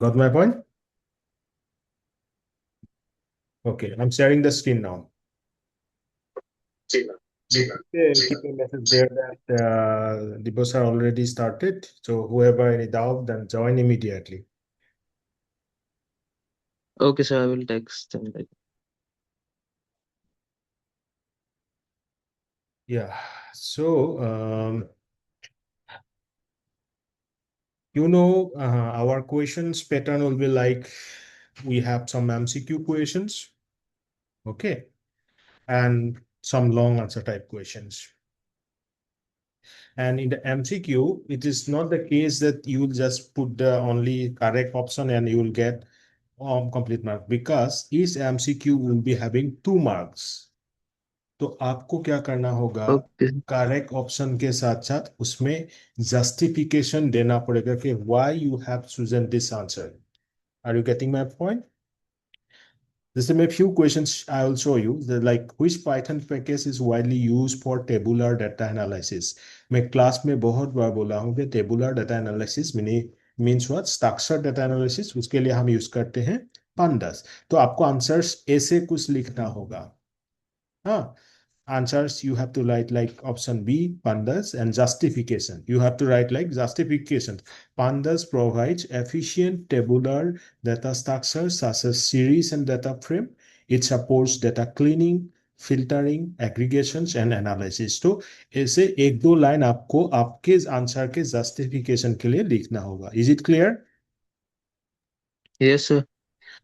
Got my point? Okay, I'm sharing the screen now. Keep a message there that the bus are already started. So whoever any doubt, then join immediately. Okay, sir, I will text them. Yeah. So our questions pattern will be like we have some MCQ questions, okay, and some long answer type questions. And in the MCQ, it is not the case that you will just put the only correct option and you will get complete mark, because each MCQ will be having 2 marks. तो आपको क्या करना होगा, Okay. Correct option के साथ साथ उसमें justification देना पड़ेगा कि why you have chosen this answer. Are you getting my point? This is a few questions I will show you. Like which Python package is widely used for tabular data analysis? मैं class में बहुत बार बोला हूँ कि tabular data analysis means what? Structured data analysis. उसके लिए हम use करते हैं pandas. तो आपको आंसर्स ऐसे कुछ लिखना होगा. हाँ, answers you have to write like option B, pandas, and justification. You have to write like justification. Pandas provides efficient tabular data structures such as series and data frame. It supports data cleaning, filtering, aggregations, and analysis. तो ऐसे एक दो line आपको आपके answer के justification के लिए लिखना होगा. Is it clear? Yes, sir.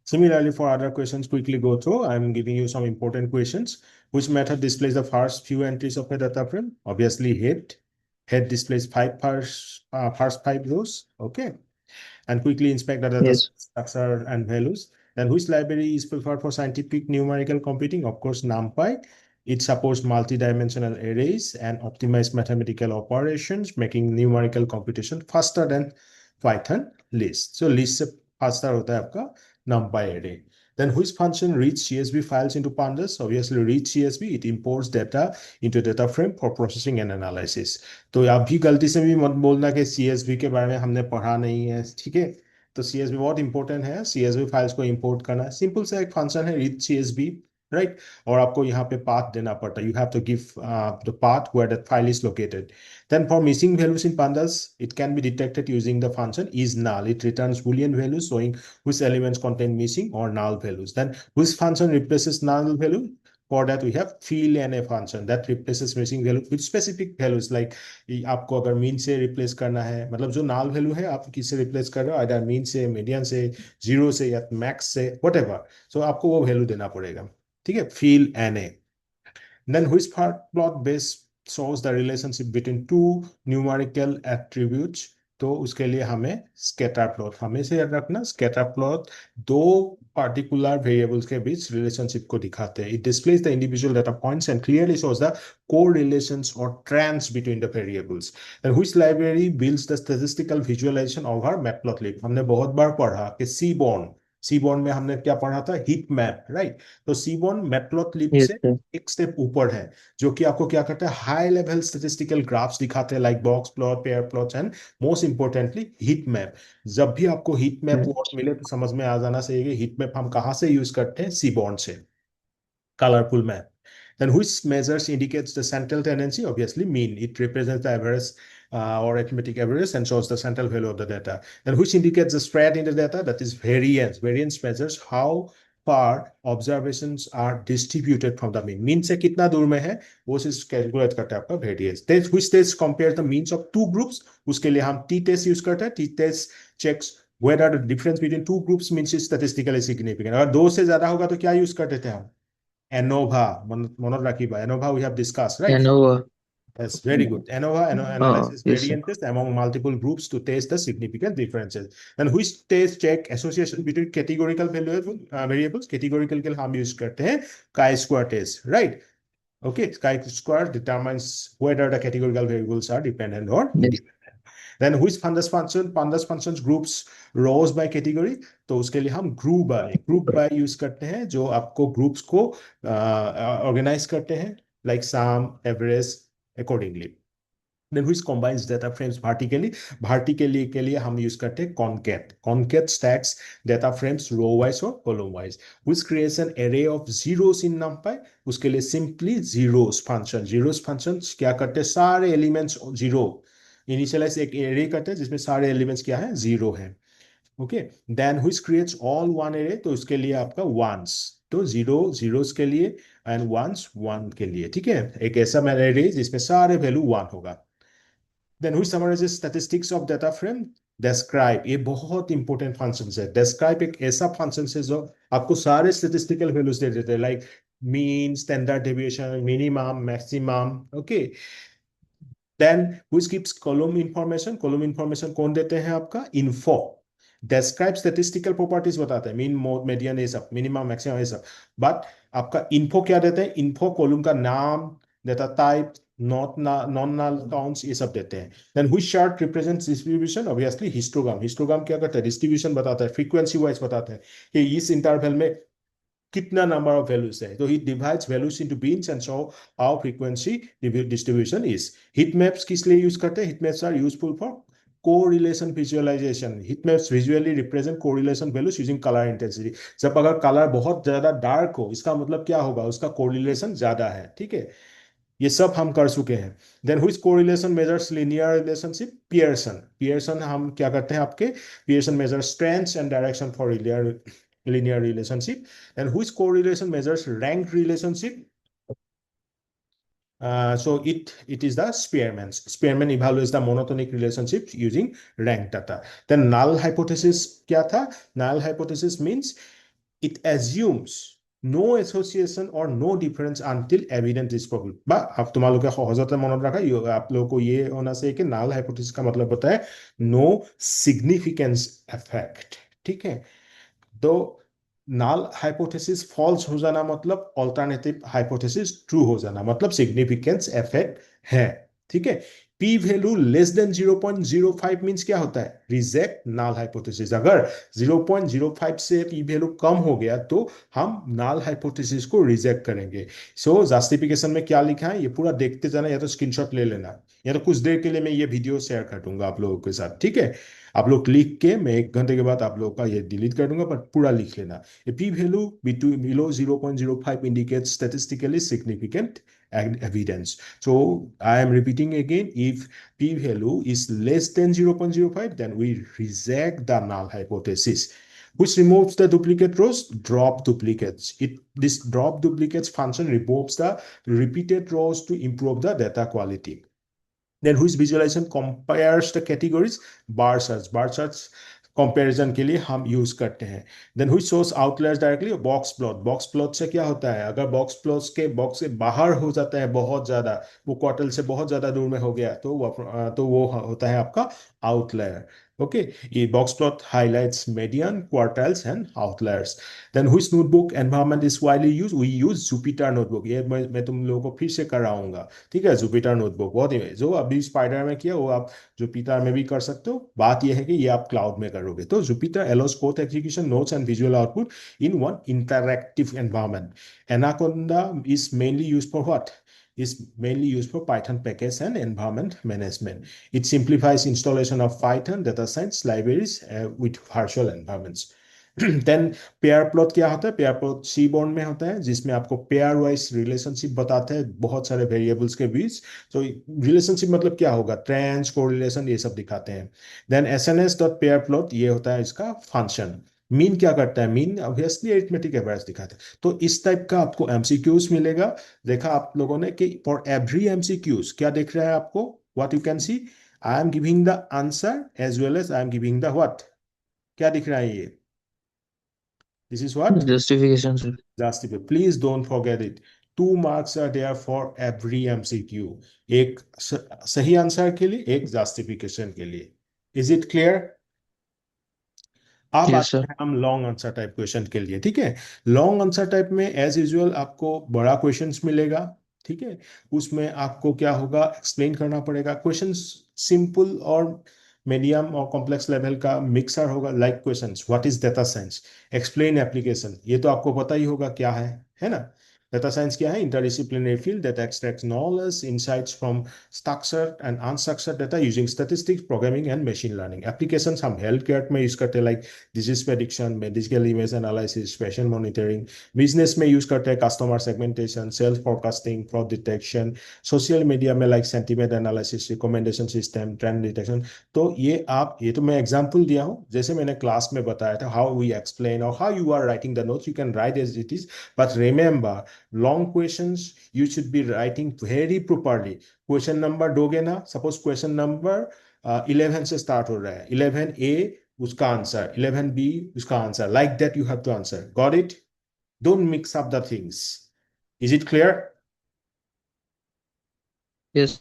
Similarly, for other questions, quickly go through. I'm giving you some important questions. Which method displays the first few entries of a data frame? Obviously, head. Head displays first 5 rows. Okay. And quickly inspect the data Yes. structure and values. Then which library is preferred for scientific numerical computing? Of course, NumPy. It supports multi-dimensional arrays and optimized mathematical operations, making numerical computation faster than Python list. So list से faster होता है आपका NumPy array. Then which function reads CSV files into pandas? Obviously, read CSV. It imports data into data frame for processing and analysis. तो आप भी गलती से भी मत बोलना कि सीएसवी के बारे में हमने पढ़ा नहीं है, ठीक है? तो सीएसवी बहुत इंपॉर्टेंट है. सीएसवी फाइल्स को इंपोर्ट करना सिंपल सा एक फंक्शन है, रीड सीएसवी, राइट. और आपको यहाँ पे पाथ देना पड़ता है. You have to give the path where that file is located. Then for missing values in pandas, it can be detected using the function is null. It returns boolean values showing which elements contain missing or null values. Then which function replaces null value? For that we have fill and a function that replaces missing value with specific values. Like आपको अगर mean से replace करना है, मतलब जो नाल value है आप किससे रिप्लेस कर रहे हो, आइदर मीन से, मीडियन से, जीरो से या मैक्स से, वट एवर. सो आपको वो वैल्यू देना पड़ेगा. ठीक है, fill N A. Then which plot base shows the relationship between two numerical attributes? तो उसके लिए हमें स्कैटर प्लॉट, हमेशा याद रखना स्कैटर प्लॉट दो पार्टिकुलर वेरिएबल्स के बीच रिलेशनशिप को दिखाते हैं. It displace the individual data points and clearly shows the correlations or trends between the variables. And which library builds the statistical visualization of our matplotlib? हमने बहुत बार पढ़ा कि seaborne. Seaborne में हमने क्या पढ़ा था, हीट मैप, राइट. तो सीबॉर्न मैटप्लॉटलिब Yes, से sir. एक स्टेप ऊपर है, जो कि आपको क्या करता है, हाई लेवल स्टेटिस्टिकल ग्राफ्स दिखाते हैं, like box plot, pair plots, and most importantly heat map. जब भी आपको हीट मैप Mm. वर्ड मिले तो समझ में आ जाना चाहिए कि हीट मैप हम कहाँ से यूज करते हैं, सीबॉर्न से. Colorful map. Then which measures indicates the central tendency? Obviously, mean. It represents the average or arithmetic average and shows the central value of the data. Then which indicates the spread in the data? That is variance. Variance measures how far observations are distributed from the mean. Mean से कितना दूर में है वो चीज calculate करता है आपका variance. Which test compares the means of two groups? उसके लिए हम t test यूज करते हैं. t test checks whether the difference between two groups means is statistically significant. अगर दो से ज्यादा होगा तो क्या यूज करते थे हम? ANOVA, Monorakiba, ANOVA we have discussed, right? Canova. That's very good. ANOVA Oh, analyzes yes, sir. variances among multiple groups to test the significant differences. And which test check association between categorical variables? Categorical के हम use करते हैं chi-square test, right? Okay, chi-square determines whether the categorical variables are dependent or Yes. independent. Then which pandas functions groups rows by category? तो उसके लिए हम group by use करते हैं, जो आपको ग्रुप्स को ऑर्गेनाइज करते हैं, like sum, average, accordingly. Then which combines data frames vertically. Vertically के लिए हम यूज करते हैं concat. Concat stacks data frames row wise और column wise. Which creates an array of zeros in NumPy. उसके लिए simply zeros function. Zeros function क्या करते हैं, सारे एलिमेंट्स जीरो इनिशियलाइज एक एरे करते हैं जिसमें सारे एलिमेंट्स क्या है, जीरो है। Okay, then which creates all one array, तो उसके लिए आपका वंस। तो जीरो जीरोस के लिए एंड वंस वन के लिए, ठीक है। एक ऐसा एरे जिसमें सारे वैल्यू वन होगा। Then which summarises statistics of data frame. Describe, ये बहुत इंपॉर्टेंट फंक्शन है। डिस्क्राइब एक ऐसा फंक्शन है जो आपको सारे स्टैटिस्टिकल वैल्यूज दे देते हैं, like mean, standard deviation, minimum, maximum. Okay, then which keeps column information. Column information कौन देते हैं, आपका इन्फो। डिस्क्राइब स्टैटिस्टिकल प्रॉपर्टीज बताते हैं, मीन, मोड, मीडियन, ये सब, मिनिमम, मैक्सिमम, ये सब। बट आपका इन्फो क्या देते हैं, इन्फो कॉलम का नाम, data type, not non null counts, ये सब देते हैं। Then which chart represents distribution, obviously histogram. Histogram क्या करता है, डिस्ट्रीब्यूशन बताता है, फ्रीक्वेंसी वाइज बताता है कि इस इंटरवल में कितना नंबर ऑफ वैल्यूज है। तो he divides values into bins and show how frequency distribution is. Heat maps किस लिए यूज करते हैं, heat maps are useful for correlation visualization. Heat maps visually represent correlation values using colour intensity. जब अगर colour बहुत ज्यादा dark हो, इसका मतलब क्या होगा, उसका कोरिलेशन ज्यादा है, ठीक है। ये सब हम कर चुके हैं। Then which correlation measures linear relationship, Pearson. Pearson हम क्या करते हैं आपके, Pearson measure strength and direction for linear relationship. And which correlation measures ranked relationship? So it is the Spearman. Spearman evaluates the monotonic relationships using rank data. Then null hypothesis क्या था? Null hypothesis means it assumes no association or no difference until evidence is proven। বা आप তোমালোকে সহজতে মনত ৰাখা, आप लोगों को ये होना चाहिए कि null hypothesis का मतलब होता है no significance effect, ठीक है। तो नल हाइपोथेसिस फॉल्स हो जाना मतलब ऑल्टरनेटिव हाइपोथेसिस ट्रू हो जाना, मतलब सिग्निफिकेंस इफेक्ट है, ठीक है। P value less than 0.05 means क्या होता है, रिजेक्ट नल हाइपोथेसिस। अगर 0.05 से पी वैल्यू कम हो गया तो हम नल हाइपोथेसिस को रिजेक्ट करेंगे। सो जस्टिफिकेशन में क्या लिखा है, ये पूरा देखते जाना, या तो स्क्रीनशॉट ले लेना, या तो कुछ देर के लिए मैं ये वीडियो शेयर कर दूंगा आप लोगों के साथ, ठीक है। आप लोग लिख के, मैं 1 घंटे के बाद आप लोगों का ये डिलीट कर दूंगा, पर पूरा लिख लेना। A p-value between below 0.05 indicates statistically significant evidence. So I am repeating again, if p-value is less than 0.05, then we reject the null hypothesis. Which removes the duplicate rows, drop duplicates. This drop duplicates function removes the repeated rows to improve the data quality. Then which visualization compares the categories, bar search। bar search comparison के लिए हम use करते हैं। Then which shows outliers directly, box plot. Box plot से क्या होता है, अगर बॉक्स प्लॉट के बॉक्स से बाहर हो जाता है बहुत ज्यादा, वो क्वार्टल से बहुत ज्यादा दूर में हो गया, तो वो होता है आपका आउटलायर। ओके, ये box plot highlights median, quartiles and outliers. Then which notebook environment is widely use, we use Jupyter notebook. ये मैं तुम लोगों को फिर से कराऊंगा, ठीक है। जुपिटर नोटबुक बहुत ही, जो अभी स्पाइडर में किया वो आप जुपिटर में भी कर सकते हो। बात यह है कि ये आप क्लाउड में करोगे। तो Jupiter allows code execution, notes and visual output in one interactive environment. Anaconda is mainly used for what? Is mainly used for Python package and environment management. It simplifies installation of Python data science libraries with virtual environments. Then pair plot क्या होता है, pair plot सी bond में होता है, जिसमें आपको pair wise relationship बताते हैं बहुत सारे वेरिएबल्स के बीच। तो रिलेशनशिप मतलब क्या होगा, ट्रेंड्स, कोरिलेशन, ये सब दिखाते हैं। Then S N S dot pair plot, ये होता है इसका फंक्शन। मीन क्या करता है, मीन ऑब्वियसली अरिथमेटिक एवरेज दिखाता है। तो इस टाइप का आपको एमसीक्यूज मिलेगा। देखा आप लोगों ने कि फॉर एवरी एमसीक्यूज क्या दिख रहा है आपको, what you can see, I am giving the answer as well as I am giving the what, क्या दिख रहा है ये, this is what, Justification, sir. justify। Please don't forget it. 2 marks are there for every MCQ। एक सही answer के लिए, एक जस्टिफिकेशन के लिए। Is it clear? अब Yes, आते sir. हैं हम लॉन्ग आंसर टाइप क्वेश्चन के लिए, ठीक है। लॉन्ग आंसर टाइप में एज यूजुअल आपको बड़ा क्वेश्चंस मिलेगा, ठीक है। उसमें आपको क्या होगा, एक्सप्लेन करना पड़ेगा। क्वेश्चंस सिंपल और मीडियम और कॉम्प्लेक्स लेवल का मिक्सर होगा। Like questions, what is data science, explain application, ये तो आपको पता ही होगा क्या है ना। Data science क्या है? Interdisciplinary field that extracts knowledge, insights from structured and unstructured data using statistics, programming and machine learning. Applications हम healthcare में use करते हैं, like disease prediction, medical image analysis, patient monitoring. Business में use करते हैं customer segmentation, sales forecasting, fraud detection. Social media में like sentiment analysis, recommendation system, trend detection. तो ये तो मैं एग्जांपल दिया हूँ, जैसे मैंने क्लास में बताया था, हाउ वी एक्सप्लेन और how you are writing the notes, you can write as it is, but remember long questions you should be writing very properly. Question number दोगे ना, सपोज क्वेश्चन नंबर 11 से start हो रहा है, 11A उसका answer, 11B उसका answer, like that you have to answer. Got it? Don't mix up the things. Is it clear? Yes,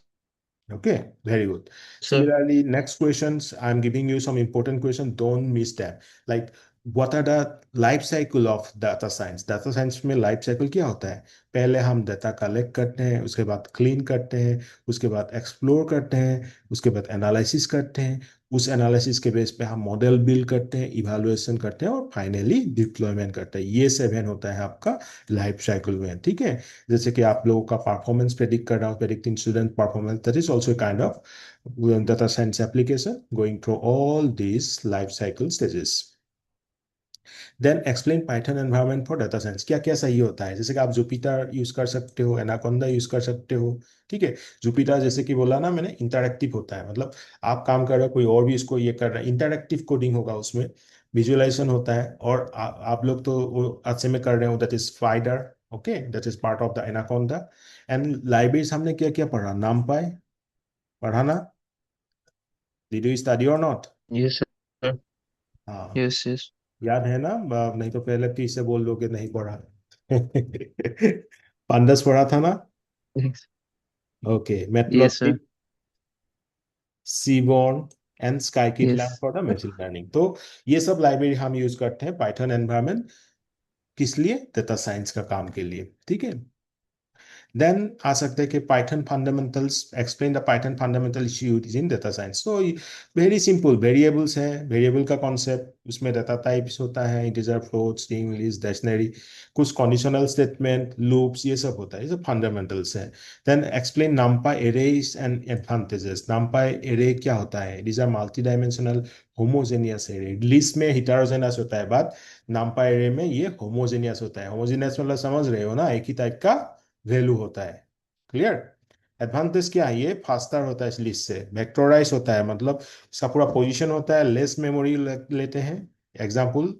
Okay, very good. sir. Similarly, next questions, I'm giving you some important questions. Don't miss them. Like, what are the life cycle of data science? Data science में life cycle क्या होता है? पहले हम data collect करते हैं, उसके बाद clean करते हैं, उसके बाद explore करते हैं, उसके बाद analysis करते हैं, उस एनालिसिस के बेस पे हम मॉडल बिल्ड करते हैं, इवैल्यूएशन करते हैं और फाइनली डिप्लॉयमेंट करते हैं. ये 7 होता है आपका लाइफ साइकिल में. ठीक है, जैसे कि आप लोगों का परफॉर्मेंस प्रेडिक्ट कर रहा हूँ, predicting student performance, that is also kind of data science application going through all these life cycle stages. Then explain Python environment for data science. क्या क्या सही होता है? जैसे कि आप जुपिटर यूज कर सकते हो, एनाकोंडा यूज कर सकते हो. ठीक है, जुपिटर जैसे कि बोला ना मैंने, इंटरैक्टिव होता है, मतलब आप काम कर रहे हो, कोई और भी इसको ये कर रहा है, इंटरैक्टिव कोडिंग होगा उसमें, विजुअलाइजेशन होता है. और आप लोग तो अच्छे में कर रहे हो, that is spider. Okay, that is part of the anaconda. And libraries हमने क्या क्या पढ़ा? NumPy पढ़ा ना? डिड यू स्टडी और नॉट? Yes, sir. हाँ, Yes, yes. याद है ना? नहीं तो पहले फिर से बोल दो कि नहीं पढ़ा. पांडस पढ़ा था ना? Yes, okay, yes, sir. Matplotlib, Seaborn and scikit learn Yes. For the machine learning. तो ये सब लाइब्रेरी हम यूज करते हैं पाइथन एनवायरनमेंट. किस लिए? डाटा साइंस का काम के लिए. ठीक है, देन आ सकते हैं कि Python fundamentals, explain the Python fundamental issues in data science. तो वेरी सिंपल, वेरिएबल्स है, वेरिएबल का कॉन्सेप्ट, उसमें डाटा टाइप्स होता है, integer, float, string, list, dictionary, कुछ कंडीशनल स्टेटमेंट, लूप्स, ये सब होता है, ये सब फंडामेंटल्स है. Then explain NumPy arrays and advantages. NumPy array क्या होता है? These are multi dimensional homogeneous array. List में हिटेरोजेनस होता है, बात नंपाई एरे में ये होमोजेनियस होता है. होमोजेनियस मतलब समझ रहे हो ना, एक ही टाइप का वैल्यू होता है. क्लियर? एडवांटेज क्या है? ये फास्टर होता है इस लिस्ट से, वेक्टोराइज होता है, मतलब इसका पूरा पोजीशन होता है, लेस मेमोरी लेते हैं. एग्जांपल,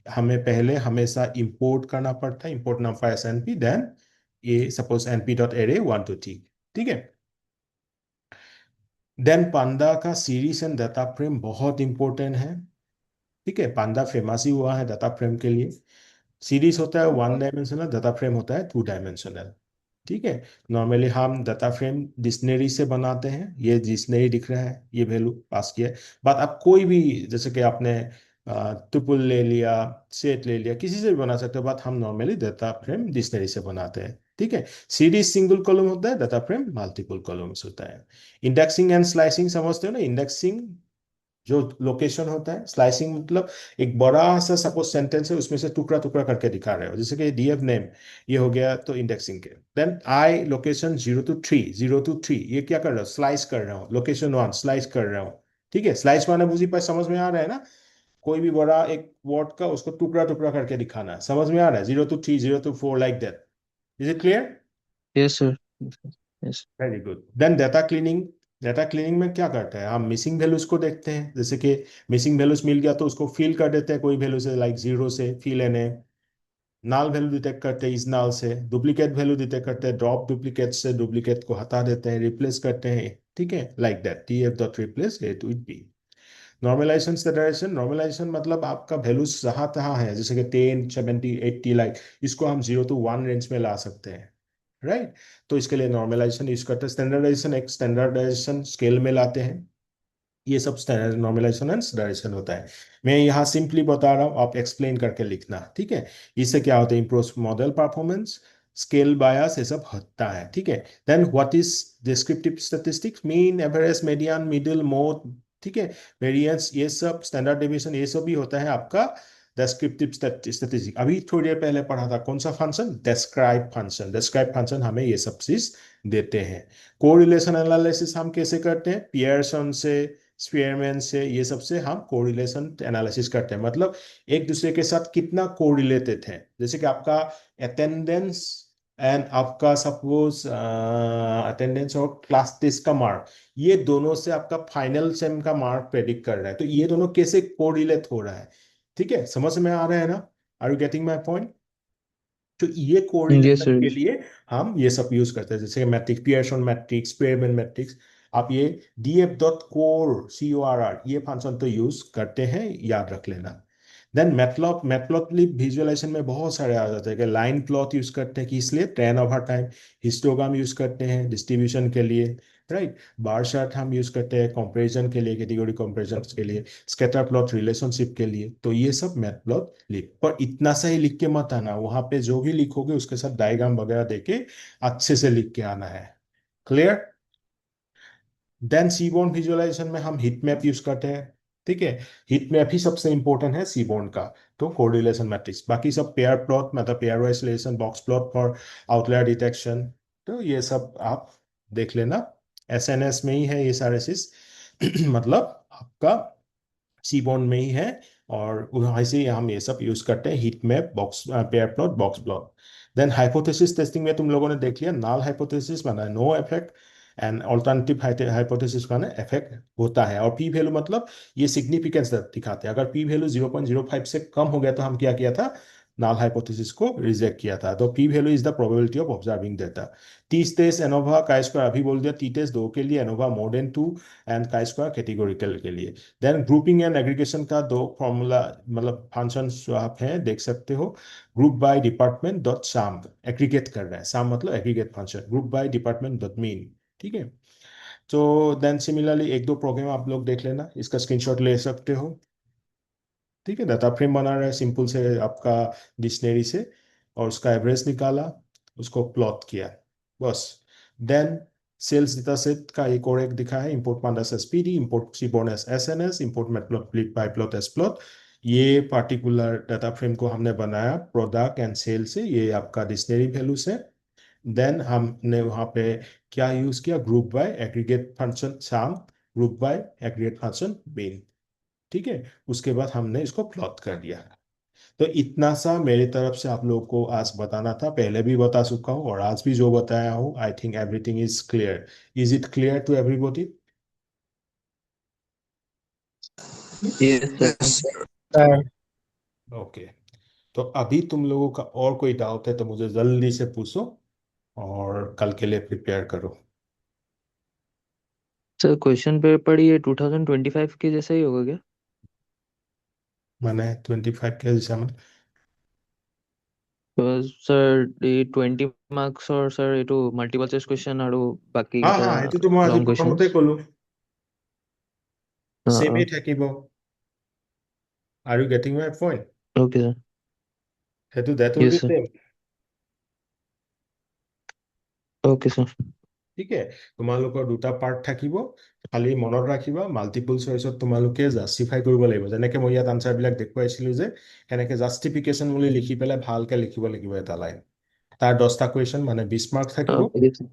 हमें पहले हमेशा इंपोर्ट करना पड़ता है, इंपोर्ट नाम एस एन पी, देन ये suppose np dot array 1 to 3. ठीक है, देन पांडा का सीरीज एंड डाटा फ्रेम बहुत इंपॉर्टेंट है. ठीक है, पांडा फेमस ही हुआ है डाटा फ्रेम के लिए. सीरीज होता है 1 डायमेंशनल, डाटा फ्रेम होता है 2 डायमेंशनल. ठीक है, नॉर्मली हम डाटा फ्रेम डिक्शनरी से बनाते हैं. ये डिक्शनरी दिख रहा है, ये वैल्यू पास किया है. बात आप कोई भी, जैसे कि आपने टुपल ले लिया, सेट ले लिया, किसी से भी बना सकते हो, बात हम नॉर्मली डाटा फ्रेम डिक्शनरी से बनाते हैं. ठीक है, सीरीज सिंगल कॉलम होता है, डाटा फ्रेम मल्टीपल कॉलम्स होता है. इंडेक्सिंग एंड स्लाइसिंग समझते हो ना? इंडेक्सिंग जो लोकेशन होता है, स्लाइसिंग मतलब एक बड़ा सा सपोज सेंटेंस है, उसमें से टुकड़ा टुकड़ा करके दिखा रहे हो, जैसे कि डीएफ नेम, ये हो गया तो इंडेक्सिंग के. Then I location 0 to 3, 0 to 3, ये क्या कर रहा हूँ? स्लाइस कर रहा हूँ. लोकेशन 1 स्लाइस कर रहा हूँ. ठीक है, स्लाइस माने बुझी पाए, समझ में आ रहा है ना? कोई भी बड़ा एक वर्ड का उसको टुकड़ा टुकड़ा करके दिखाना है, समझ में आ रहा है? 0 to 3, 0 to 4, like that. Is it clear? Yes, sir. Yes. Very good. Then data cleaning. Data cleaning में क्या करते हैं हम? मिसिंग वैल्यूज को देखते हैं, जैसे कि मिसिंग वैल्यूज मिल गया तो उसको फिल कर देते हैं कोई वैल्यू से, लाइक 0 से फिल एन ए. नाल वैल्यू डिटेक्ट करते हैं इस नाल से. डुप्लीकेट वैल्यू डिटेक्ट करते हैं, ड्रॉप डुप्लीकेट से डुप्लीकेट को हटा देते हैं, रिप्लेस करते हैं. ठीक है, like that, T F dot replace it with B. Normalisation standardisation. Normalisation मतलब आपका वैल्यूज जहाँ तहाँ है, जैसे कि 10, 70, 80, लाइक इसको हम 0 to 1 रेंज में ला सकते हैं. राइट, तो इसके लिए नॉर्मलाइजेशन यूज करते हैं. स्टैंडर्डाइजेशन एक स्टैंडर्डाइजेशन स्केल में लाते हैं. ये सब स्टैंडर्ड नॉर्मलाइजेशन एंड स्टैंडर्डाइजेशन होता है. मैं यहाँ सिंपली बता रहा हूँ, आप एक्सप्लेन करके लिखना. ठीक है, इससे क्या होता है? Improve model performance, scale bias, ये सब होता है. ठीक है, then what is descriptive statistics? Mean, average, median, middle, mode. ठीक है, वेरिएंस, ये सब स्टैंडर्ड डेविएशन, ये सब भी होता है आपका डेस्क्रिप्टिव स्टैटिस्टिक्स अभी थोड़ी देर पहले पढ़ा था, कौन सा function? Describe function. Describe function हमें ये सब चीज देते हैं। कोरिलेशन एनालिसिस हम कैसे करते हैं? पियर्सन से, स्पीयरमैन से, ये सब से हम कोरिलेशन एनालिसिस करते हैं। मतलब एक दूसरे के साथ कितना कोरिलेटेड है। जैसे कि आपका अटेंडेंस एंड आपका सपोज अटेंडेंस और क्लास टेस्ट का मार्क, ये दोनों से आपका फाइनल सेम का मार्क प्रेडिक्ट कर रहा है। तो ये दोनों कैसे कोरिलेट हो रहा है? ठीक है, समझ में आ रहा है ना? Are you getting my point? तो ये Yes, कोरिलेशन sir. के लिए हम ये सब यूज करते हैं, जैसे matrix, Pearson matrix, Spearman matrix. आप ये df.core ये फंक्शन तो यूज करते हैं, याद रख लेना। देन मैटप्लॉटलिब विजुअलाइजेशन में बहुत सारे आ जाते हैं कि लाइन प्लॉट यूज करते हैं कि इसलिए train over time, histogram use करते हैं डिस्ट्रीब्यूशन के लिए, राइट। बार चार्ट हम यूज करते हैं कंपैरिजन के लिए, कैटेगरी कंपैरिजन के लिए, स्कैटर प्लॉट रिलेशनशिप के लिए। तो ये सब मैटप्लॉटलिब पर इतना सा ही लिख के मत आना, वहां पे जो भी लिखोगे उसके साथ डायग्राम वगैरह देके अच्छे से लिख के आना है। क्लियर? देन सीबोर्न विजुअलाइजेशन में हम हीट मैप यूज करते हैं। ठीक है, हीट मैप ही सबसे इंपॉर्टेंट है सीबोर्न का। तो कोरिलेशन मैट्रिक्स, बाकी सब पेयर प्लॉट, मतलब pair wise relation, box plot for outlier detection. तो ये सब आप देख लेना, एसएनएस में ही है ये सारे चीज। मतलब आपका सीबोर्न में ही है। और वहां से हम ये सब यूज करते हैं, heat map, box pair plot, box plot. Then hypothesis testing में तुम लोगों ने देख लिया, नल हाइपोथेसिस माना no effect, and alternative hypothesis माने इफेक्ट होता है। और पी वैल्यू मतलब ये सिग्निफिकेंस दिखाते हैं। अगर पी वैल्यू 0.05 से कम हो गया तो हम क्या किया था? नल हाइपोथेसिस को रिजेक्ट किया था। तो P value is the probability of observing data. T test ANOVA chi square अभी बोल दिया, टी टेस्ट 2 के लिए, ANOVA more than 2, and chi square categorical के लिए। देन ग्रुपिंग एंड एग्रीगेशन का दो फॉर्मूला, मतलब फंक्शन जो आप हैं देख सकते हो। ग्रुप बाय डिपार्टमेंट डॉट साम, एग्रीगेट कर रहा है, साम मतलब aggregate function, group by department dot mean. ठीक है। तो देन सिमिलरली एक दो प्रोग्राम आप लोग देख लेना, इसका स्क्रीनशॉट ले सकते हो। ठीक है, डाटा फ्रेम बना रहा है सिंपल से आपका डिक्शनरी से, और उसका एवरेज निकाला, उसको प्लॉट किया, बस। देन सेल्स डेटा सेट का एक और एक दिखा है, import pandas as pd, import seaborn as SNS, import matplot pyplot as plt. ये पार्टिकुलर डाटा फ्रेम को हमने बनाया प्रोडक्ट एंड सेल से, ये आपका डिक्शनरी वैल्यू से। देन हमने वहां पे क्या यूज किया? ग्रुप बाय एग्रीगेट फंक्शन साम, group by aggregate function main. ठीक है, उसके बाद हमने इसको प्लॉट कर दिया। तो इतना सा मेरी तरफ से आप लोगों को आज बताना था, पहले भी बता चुका हूँ और आज भी जो बताया हूँ, I think everything is clear. Is it clear to everybody? Yes, sir. Yes, sir. Okay. तो अभी तुम लोगों का और कोई डाउट है तो मुझे जल्दी से पूछो, और कल के लिए प्रिपेयर करो। सर क्वेश्चन पेपर ये 2025 के जैसा ही होगा क्या? मैंने 25 के हिसाब में। तो सर ये 20 मार्क्स और सर ये तो मल्टीपल चॉइस क्वेश्चन और बाकी हाँ किता हाँ, এইটো তো মই আজি লং প্ৰথমতে क्वेश्चंस। ক'লো, हाँ। সেমেই থাকিব। Are you getting my point? Okay sir. সেইটো that will be yes sir. same। Okay sir. ঠিক আছে, তোমালোকৰ দুটা পাৰ্ট থাকিব। খালি মনত ৰাখিবা, মাল্টিপল চইচত তোমালোকে জাষ্টিফাই কৰিব লাগিব। যেনেকে মই ইয়াত আনচাৰবিলাক দেখুৱাইছিলো যে, সেনেকে জাষ্টিফিকেশ্যন বুলি লিখি পেলাই ভালকে লিখিব লাগিব এটা লাইন। তাৰ 10টা কুৱেশ্যন মানে 20 মাৰ্ক থাকিব। Okay sir.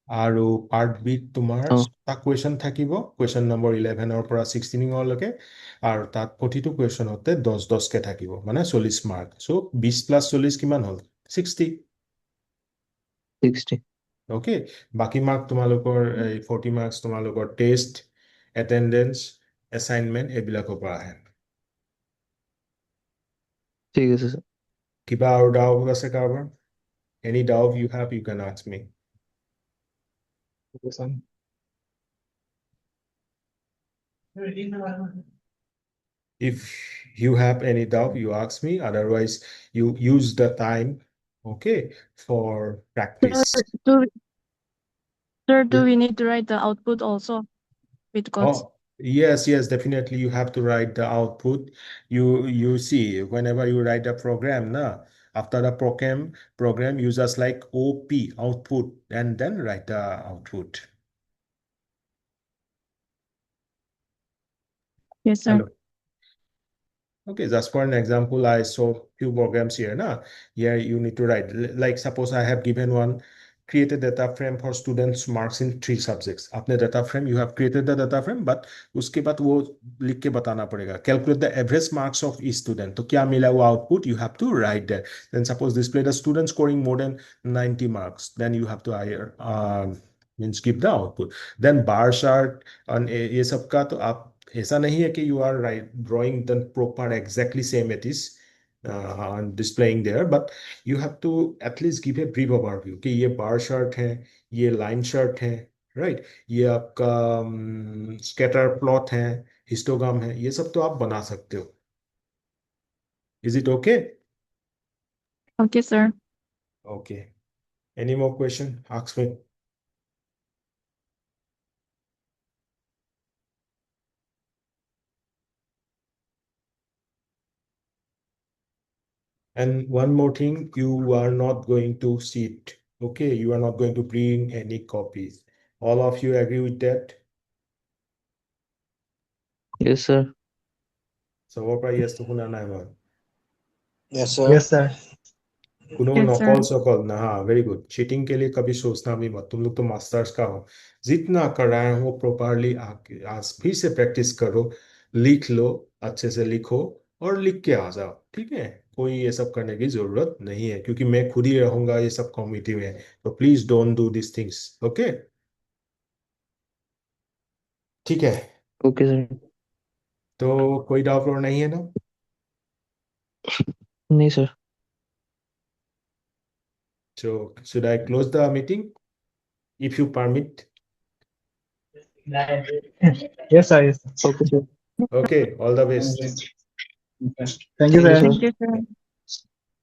আৰু পাৰ্ট বিত তোমাৰ हाँ। 6টা কুৱেশ্যন থাকিব, কুৱেশ্যন নম্বৰ 11ৰ পৰা 16লৈকে। আৰু তাত প্ৰতিটো কুৱেশ্যনতে 10-10কে থাকিব, মানে 40 মাৰ্ক। চ' 20 + 40 কিমান হ'ল? 60। 60। অ'কে। বাকী মাৰ্ক তোমালোকৰ এই 40 মাৰ্কছ তোমালোকৰ টেষ্ট, এটেণ্ডেঞ্চ, এছাইনমেণ্ট এইবিলাকৰ পৰা আহে। ठीक है सर। কিবা আৰু ডাউট আছে কাৰোবাৰ? Any doubt you have, you can ask me. Okay, sir. If you have any doubt, you ask me. Otherwise, you use the time, okay, for Sir, practice. do do we need to write the output also with codes? Oh, yes, yes, definitely. You have to write the output. You see, whenever you write a program, na, after the program, you just like OP, output, and then write the output. Yes, sir. Hello. Okay, just for an example, I saw few programs here. Now, here you need to write, like suppose I have given one, create a data frame for students marks in 3 subjects. Apne data frame, you have created the data frame, but उसके बाद वो लिख के बताना पड़ेगा. Calculate the average marks of each student. तो क्या मिला वो output? You have to write that. Then suppose display the student scoring more than 90 marks. Then you have to hire, means give the output. Then bar chart and ये सब का तो आप ऐसा नहीं है कि you are drawing the proper exactly same it is displaying there, but you have to at least give a brief overview कि ये bar chart है, ये line chart है, right? ये आपका scatter plot है, histogram है, ये सब तो आप बना सकते हो. Is it okay? Okay, sir. Okay. Any more question? Ask me. And one more thing, you are not going to sit. Okay, you are not going to bring any copies. All of you agree with that? Yes, sir. So what are yes to kuna na man? Yes, sir. Yes, sir. Kuno Yes, sir. नकल सकल ना. हाँ, very good. Cheating के लिए कभी सोचना भी मत. तुम लोग तो मास्टर्स का हो. जितना कर रहे हो प्रॉपरली आज फिर से प्रैक्टिस करो, लिख लो, अच्छे से लिखो और लिख के आ जाओ. ठीक है, कोई ये सब करने की जरूरत नहीं है क्योंकि मैं खुद ही रहूंगा ये सब कमिटी में. तो please don't do this things. Okay, ठीक है. Okay, sir. तो कोई डाउट और नहीं है ना? नहीं, sir. So should I close the meeting if you permit? Yes, sir. Yes, sir. Okay, sir. Okay, all the best. Thank you, Thank you, sir. sir. Thank you, sir.